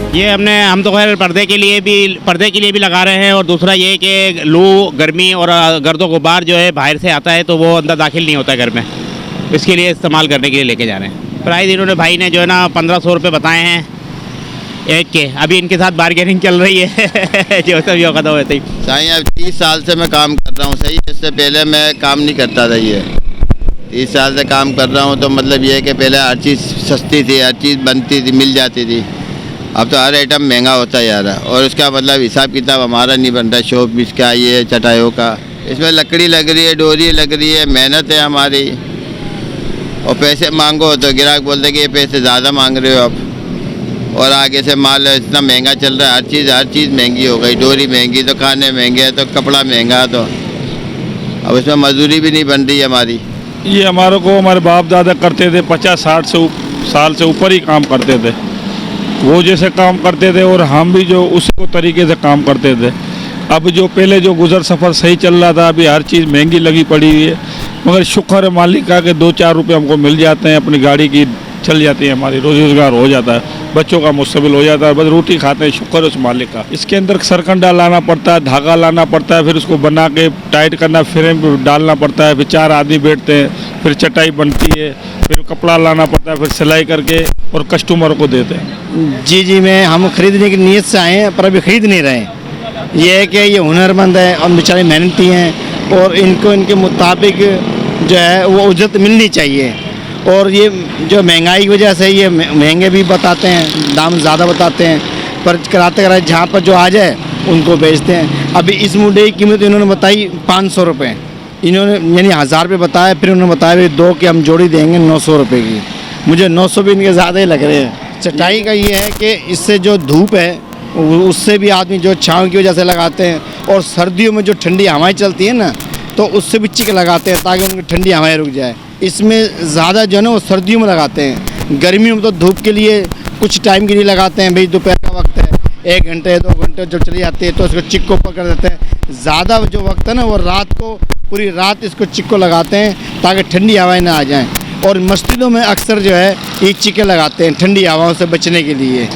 हम तो खैर पर्दे के लिए भी लगा रहे हैं, और दूसरा ये कि लू, गर्मी और गर्दो गुबार जो है बाहर से आता है तो वो अंदर दाखिल नहीं होता घर में, इसके लिए इस्तेमाल करने के लिए लेके जा रहे हैं। प्राइस इन्होंने भाई ने जो है ना 1500 रुपये बताए हैं एक के। अभी इनके साथ बारगेनिंग चल रही है जो सभी होगा तो वैसे ही। साईं अब 30 साल से मैं काम कर रहा हूँ, सही। इससे पहले मैं काम नहीं करता था। ये 30 साल से काम कर रहा हूँ, तो मतलब ये है कि पहले हर चीज़ सस्ती थी, हर चीज़ बनती थी, मिल जाती थी। अब तो हर आइटम महंगा होता जा रहा है, और उसका मतलब हिसाब किताब हमारा नहीं बन रहा। शो पीस का, ये चटाइयों का, इसमें लकड़ी लग रही है, डोरी लग रही है, मेहनत है हमारी। और पैसे मांगो तो ग्राहक बोलते कि ये पैसे ज़्यादा मांग रहे हो आप, और आगे से माल इतना महंगा चल रहा है। हर चीज़ महंगी हो गई। डोरी महंगी तो खाने महंगे, तो कपड़ा महंगा, तो अब इसमें मजदूरी भी नहीं बन रही है हमारी। ये हमारे बाप दादा करते थे, 50-60 साल से ऊपर ही काम करते थे। वो जैसे काम करते थे और हम भी जो उसी तरीके से काम करते थे। अब जो पहले जो गुजर सफ़र सही चल रहा था, अभी हर चीज़ महंगी लगी पड़ी हुई है। मगर शुक्र है मालिक का कि 2-4 रुपये हमको मिल जाते हैं, अपनी गाड़ी की चल जाती है, हमारी रोज़गार हो जाता है, बच्चों का मुस्तबिल हो जाता है, बस रोटी खाते हैं। शुक्र है उस मालिक का। इसके अंदर सरकंडा लाना पड़ता है, धागा लाना पड़ता है, फिर उसको बना के टाइट करना, फ्रेम डालना पड़ता है, फिर 4 आदमी बैठते हैं, फिर चटाई बनती है, फिर कपड़ा लाना पड़ता है, फिर सिलाई करके और कस्टमर को देते हैं। जी हम खरीदने की नीयत से आए हैं, पर अभी खरीद नहीं रहे हैं। ये है कि ये हुनरमंद है और बेचारे मेहनती हैं, और इनको इनके मुताबिक जो है वो उज्जत मिलनी चाहिए। और ये जो महंगाई की वजह से ये महंगे भी बताते हैं, दाम ज़्यादा बताते हैं, पर कराते जहाँ पर जो आ जाए उनको बेचते हैं। अभी इस मुंडे की कीमत इन्होंने बताई 500 रुपये, इन्होंने यानी 1000 रुपये बताया, फिर उन्होंने बताया भाई 2 की हम जोड़ी देंगे 900 रुपये की। मुझे 900 भी इनके ज़्यादा ही लग रहे हैं। चटाई का ये है कि इससे जो धूप है उससे भी आदमी जो छाँव की वजह से लगाते हैं, और सर्दियों में जो ठंडी हवाएं चलती है ना, तो उससे भी चिक लगाते हैं ताकि उनकी ठंडी हवाएं रुक जाए। इसमें ज़्यादा जो है ना वो सर्दियों में लगाते हैं। गर्मियों में तो धूप के लिए कुछ टाइम के लिए लगाते हैं, भाई दोपहर का वक्त है, 1 घंटे 2 घंटे जब चली जाती है तो इसको चिक को पकड़ देते हैं। ज़्यादा जो वक्त है ना वो रात को, पूरी रात इसको चिक को लगाते हैं ताकि ठंडी हवाएं ना आ जाएँ। और मस्जिदों में अक्सर जो है ये चिके लगाते हैं ठंडी हवाओं से बचने के लिए।